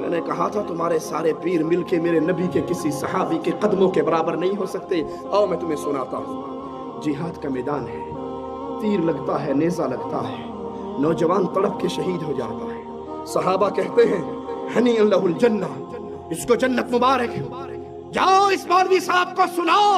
میں نے کہا تھا تمہارے سارے پیر مل کے میرے نبی کے کسی صحابی کے قدموں کے برابر نہیں ہو سکتے. آؤ میں تمہیں سناتا ہوں. جہاد کا میدان ہے، تیر لگتا ہے، نیزہ لگتا ہے، نوجوان تڑپ کے شہید ہو جاتا ہے. صحابہ کہتے ہیں ہنیئا لہ الجنہ، اس کو جنت مبارک. جاؤ اس مولوی صاحب کو سناؤ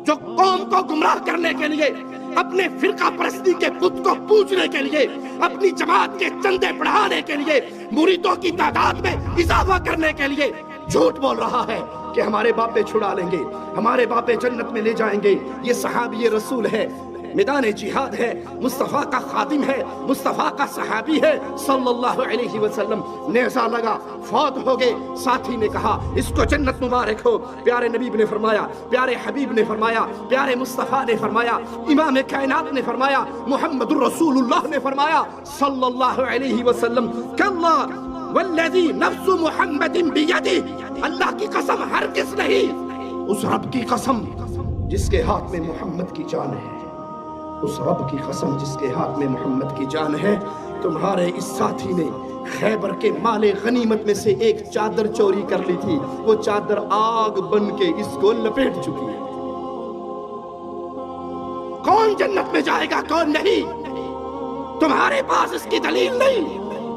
جو قوم کو گمراہ کرنے کے لیے، اپنے فرقہ پرستی کے بت کو پوجنے کے لیے، اپنی جماعت کے چندے بڑھانے کے لیے، مریدوں کی تعداد میں اضافہ کرنے کے لیے جھوٹ بول رہا ہے کہ ہمارے باپے چھڑا لیں گے، ہمارے باپے جنت میں لے جائیں گے. یہ صحابی رسول ہے، میدان جہاد ہے، مصطفیٰ کا خادم ہے، مصطفیٰ کا صحابی ہے صلی اللہ علیہ وسلم. نیزہ لگا، فوت ہو گئے. ساتھی نے کہا اس کو جنت مبارک ہو. پیارے نبی نے فرمایا، پیارے حبیب نے فرمایا، پیارے مصطفیٰ نے فرمایا، امام کائنات نے فرمایا، محمد الرسول اللہ نے فرمایا صلی اللہ علیہ وسلم، کلا والذی نفس محمد بیدہ، اللہ کی قسم ہرگز نہیں، اس رب کی قسم جس کے ہاتھ میں محمد کی جان ہے، اس رب کی قسم جس کے ہاتھ میں محمد کی جان ہے، تمہارے اس ساتھی نے خیبر کے مال غنیمت میں سے ایک چادر چوری کر لی تھی. وہ چادر آگ بن کے اس کو لپیٹ چکی ہے. کون جنت میں جائے گا کون نہیں، تمہارے پاس اس کی دلیل نہیں.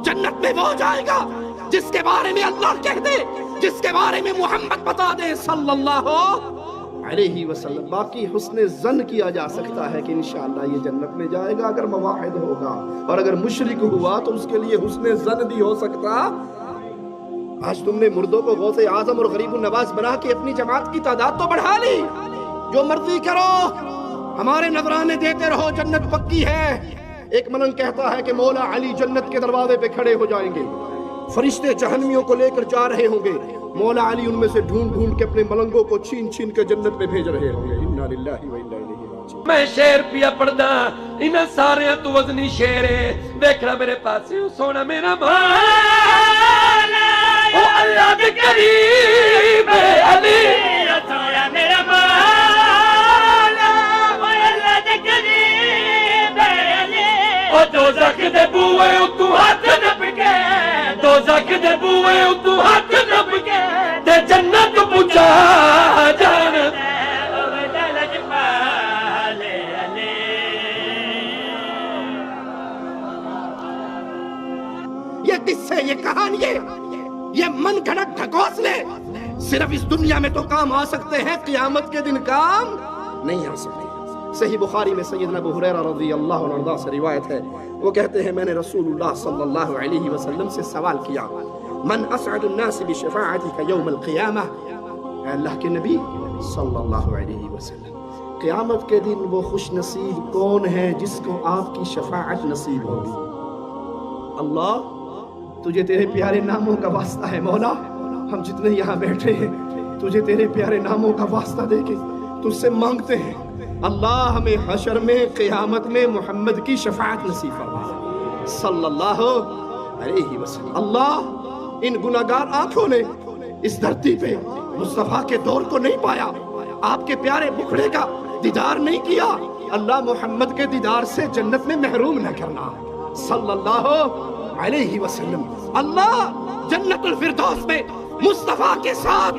جنت میں وہ جائے گا جس کے بارے میں اللہ کہہ دے، جس کے بارے میں محمد بتا دے صلی اللہ علیہ وسلم. باقی حسن ظن کیا جا سکتا ہے کہ انشاءاللہ یہ جنت میں جائے گا اگر موحد ہوگا، اور اگر مشرک ہوا تو اس کے لیے حسن ظن بھی ہو سکتا. آج تم نے مردوں کو غوث اعظم اور غریب النواز بنا کے اپنی جماعت کی تعداد تو بڑھا لی. جو مرضی کرو، ہمارے نذرانے دیتے رہو، جنت پکی ہے. ایک ملنگ کہتا ہے کہ مولا علی جنت کے دروازے پہ کھڑے ہو جائیں گے، فرشتے جہنمیوں کو لے کر جا رہے ہوں گے، مولا علی ان میں سے ڈھونڈ ڈھونڈ کے اپنے ملنگوں کو چھین چھین کے جنت میں بھیج رہے ہوں گے. انا للہ و انا الیہ راجعون. میں شعر پیا پڑھدا، انہاں سارے تو وزنی شعر ہے. دیکھنا میرے پاس سونا میرا مولا، او اللہ دے قریب علی، سونا میرا مولا، او اللہ دے قریب علی. او دوزخ دے بوئے تو ہاتھ نپ کے، دوزخ دے بوئے تو ہاتھ نپ کے، تے جنت پہنچا جان. یہ قصے، یہ کہانیاں، یہ من گھڑت ڈھکوسلے صرف اس دنیا میں تو کام آ سکتے ہیں، قیامت کے دن کام نہیں آ سکتے. صحیح بخاری میں سیدنا ابو ہریرہ رضی اللہ عنہ سے روایت ہے، وہ کہتے ہیں میں نے رسول اللہ صلی اللہ علیہ وسلم سے سوال کیا، من اسعد الناس بشفاعتک یوم القیامہ، اے اللہ کے نبی صلی اللہ علیہ وسلم، قیامت کے دن وہ خوش نصیب کون ہے جس کو آپ کی شفاعت نصیب ہوگی؟ اللہ تجھے تیرے پیارے ناموں کا واسطہ ہے مولا، ہم جتنے یہاں بیٹھے ہیں تجھے تیرے پیارے ناموں کا واسطہ دے کے تجھ سے مانگتے ہیں، اللہ ہمیں حشر میں قیامت میں محمد کی شفاعت نصیب فرما صلی اللہ علیہ وسلم. اللہ ان گناہگار آنکھوں نے اس دھرتی پہ مصطفیٰ کے دور کو نہیں پایا، آپ کے پیارے مکھڑے کا دیدار نہیں کیا. اللہ محمد کے دیدار سے جنت میں محروم نہ کرنا صلی اللہ علیہ وسلم. اللہ جنت الفردوس میں مصطفیٰ کے ساتھ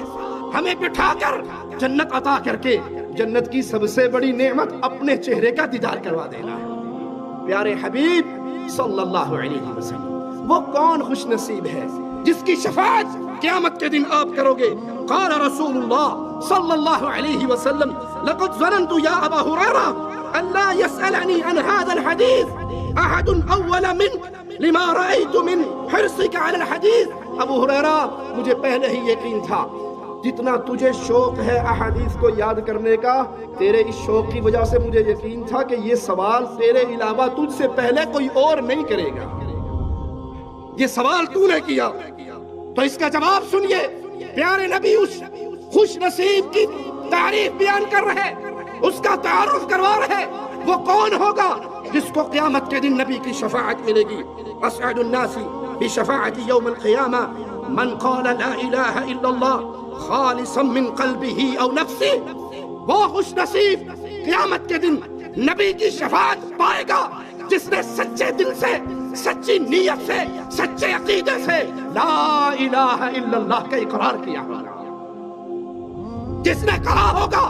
ہمیں بٹھا کر جنت عطا کر کے جنت کی سب سے بڑی نعمت اپنے چہرے کا دیدار کروا دینا ہے. پیارے حبیب صلی اللہ علیہ وسلم، وہ کون خوش نصیب ہے جس کی شفاعت قیامت کے دن آپ کرو گے؟ قال رسول اللہ صلی اللہ علیہ وسلم، لقد ظننت یا ابا ہریرہ ان لا يسألني عن هذا الحديث احد اول من لما رأيت من حرصك على الحديث. ابو ہریرہ مجھے پہلے ہی یقین تھا، جتنا تجھے شوق ہے احادیث کو یاد کرنے کا، تیرے اس شوق کی وجہ سے مجھے یقین تھا کہ یہ سوال تیرے علاوہ تجھ سے پہلے کوئی اور نہیں کرے گا. یہ سوال تو نے کیا تو اس کا جواب سنیے. پیارے نبی اس خوش نصیب کی تعریف بیان کر رہے، اس کا تعارف کروا رہے. وہ کون ہوگا جس کو قیامت کے دن نبی کی شفاعت ملے گی؟ اسعد الناس بشفاعت یوم القیامہ من قال لا الہ الا اللہ خالصا من قلبه او نفسه. وہ خوش نصیب قیامت کے دن نبی کی شفاعت پائے گا جس نے سچے دل سے سچی نیت سے، سچے عقیدے سے لا الہ الا اللہ کا اقرار کیا ہوگا۔ جس نے کہا ہوگا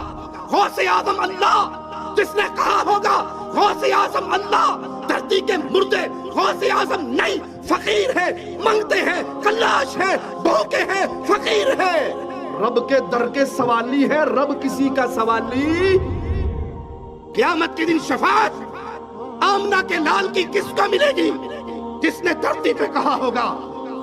غوث اعظم اللہ، جس نے کہا ہوگا غوث اعظم اللہ، دھرتی کے مردے غوث اعظم نہیں، فقیر ہے، منگتے ہیں، کلاش ہے، بھوکے ہیں، فقیر ہے، رب کے در کے سوالی ہے، رب کسی کا سوالی۔ قیامت کے دن شفاعت آمنہ کے لال کی کس کو ملے گی؟ جس نے دھرتی پہ کہا ہوگا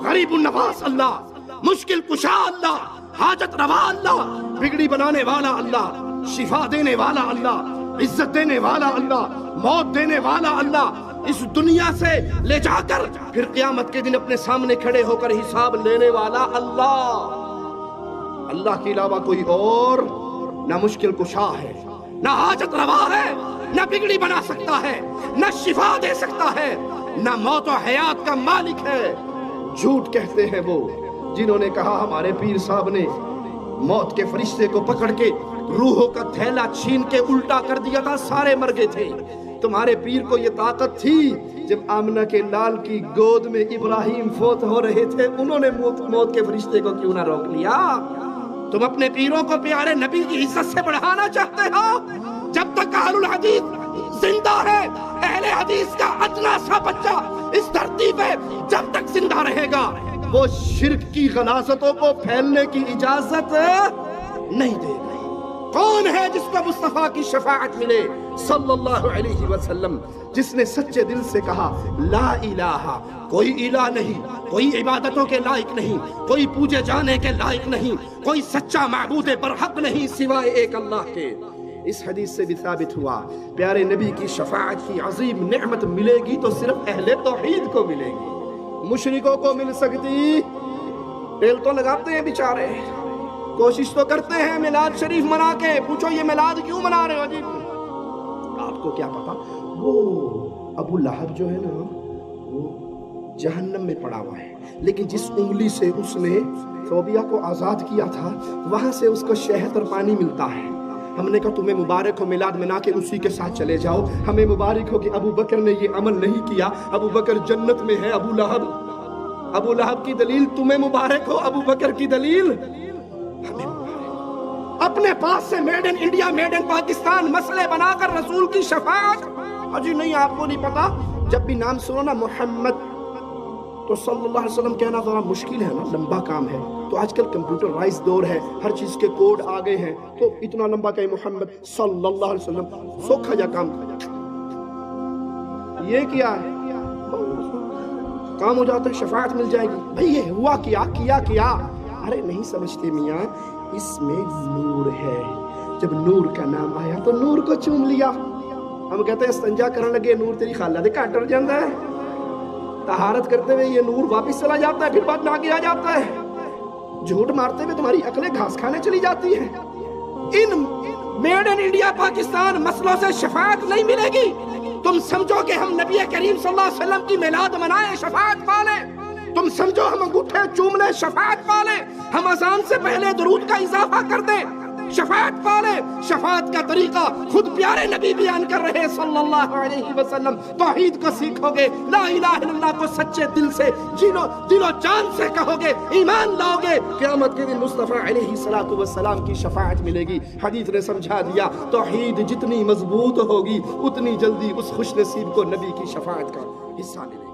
غریب النواز اللہ، مشکل کشا اللہ، حاجت روا اللہ، بگڑی بنانے والا اللہ، شفا دینے والا اللہ، عزت دینے والا اللہ، موت دینے والا اللہ، اس دنیا سے لے جا کر پھر قیامت کے دن اپنے سامنے کھڑے ہو کر حساب لینے والا اللہ۔ اللہ کے علاوہ کوئی اور نہ مشکل کشا ہے، نہ حاجت روا ہے، نہ بگڑی بنا سکتا ہے، نہ شفا دے سکتا ہے، نہ موت و حیات کا مالک ہے۔ جھوٹ کہتے ہیں وہ جنہوں نے کہا ہمارے پیر صاحب نے موت کے فرشتے کو پکڑ کے روحوں کا تھیلا چھین کے الٹا کر دیا تھا، سارے مر گئے تھے۔ تمہارے پیر کو یہ طاقت تھی، جب آمنہ کے لال کی گود میں ابراہیم فوت ہو رہے تھے، انہوں نے موت کے فرشتے کو کیوں نہ روک لیا؟ تم اپنے پیروں کو پیارے نبی کی عزت سے بڑھانا چاہتے ہو؟ جب تک اہل الحدیث زندہ ہے، اہل حدیث کا ادنا سا بچہ اس دھرتی پہ جب تک زندہ رہے گا، وہ شرک کی غلاظتوں کو پھیلنے کی اجازت نہیں دے گا۔ کون ہے جس کو مصطفیٰ کی شفاعت ملے؟ صلی اللہ علیہ وسلم، جس نے سچے دل سے کہا لا الہ، کوئی الہ نہیں، کوئی عبادتوں کے لائق نہیں، کوئی پوجے جانے کے لائق نہیں، کوئی سچا معبود برحق نہیں سوائے ایک اللہ کے۔ اس حدیث سے بھی ثابت ہوا پیارے نبی کی شفاعت کی عظیم نعمت ملے گی تو صرف اہل توحید کو ملے گی، مشرکوں کو مل سکتی؟ ٹیل تو لگاتے ہیں بیچارے، کوشش تو کرتے ہیں میلاد شریف منا کے، پوچھو یہ میلاد کیوں منا رہے ہو جی؟ آپ کو کیا پتا، وہ ابو لہب جو ہے نا وہ جہنم میں پڑا ہوا ہے، لیکن جس انگلی سے اس نے فوبیا کو آزاد کیا تھا وہاں سے اس کو شہد اور پانی ملتا ہے۔ ہم نے کہا تمہیں مبارک ہو، میلاد منا کے اسی کے ساتھ چلے جاؤ، ہمیں مبارک ہو کہ ابو بکر نے یہ عمل نہیں کیا، ابو بکر جنت میں ہے، ابو لہب کی دلیل تمہیں مبارک ہو، ابو بکر کی دلیل ہمیں مبارک۔ اپنے پاس سے made in India, made in Pakistan مسئلے بنا کر رسول کی شفاعت، اجی نہیں آپ کو نہیں پتا، جب بھی نام سنو نا محمد تو صلی اللہ علیہ وسلم کہنا ذرا مشکل ہے نا، لمبا کام ہے، تو آج کل کمپیوٹرائز دور ہے، ہر چیز کے کوڈ آ گئے ہیں، تو اتنا لمبا کہیں محمد صلی اللہ علیہ وسلم، سوکھا جا کام، یہ کیا ہے کام ہو جاتا ہے، شفاعت مل جائے گی۔ بھئی یہ ہوا کیا؟ ارے نہیں سمجھتے میاں، اس میں نور ہے، جب نور کا نام آیا تو نور کو چوم لیا۔ ہم کہتے ہیں استنجا کرنے لگے، نور تیری خالہ دے کہاں ڈر جاندہ ہے، طہارت کرتے ہوئے یہ نور واپس چلا جاتا ہے، پھر بعد میں آگے آ جاتا ہے، جھوٹ مارتے ہوئے تمہاری عقلیں گھاس کھانے چلی جاتی ہیں۔ ان میڈ ان انڈیا پاکستان مسئلوں سے شفاعت نہیں ملے گی۔ تم سمجھو کہ ہم نبی کریم صلی اللہ علیہ وسلم کی میلاد منائیں، شفاعت پالیں، تم سمجھو ہم انگوٹھے چوم لیں، شفاعت پالیں، ہم اذان سے پہلے درود کا اضافہ کر دیں، شفاعت پالیں۔ شفاعت کا طریقہ خود پیارے نبی بیان کر رہے صلی اللہ علیہ وسلم۔ توحید کو سیکھو گے، لا الہ الا اللہ کو سچے دل سے دل و جان سے کہو گے، ایمان لاؤ گے، قیامت کے دن مصطفیٰ علیہ الصلوۃ والسلام کی شفاعت ملے گی۔ حدیث نے سمجھا دیا توحید جتنی مضبوط ہوگی اتنی جلدی اس خوش نصیب کو نبی کی شفاعت کا حصہ ملے گا۔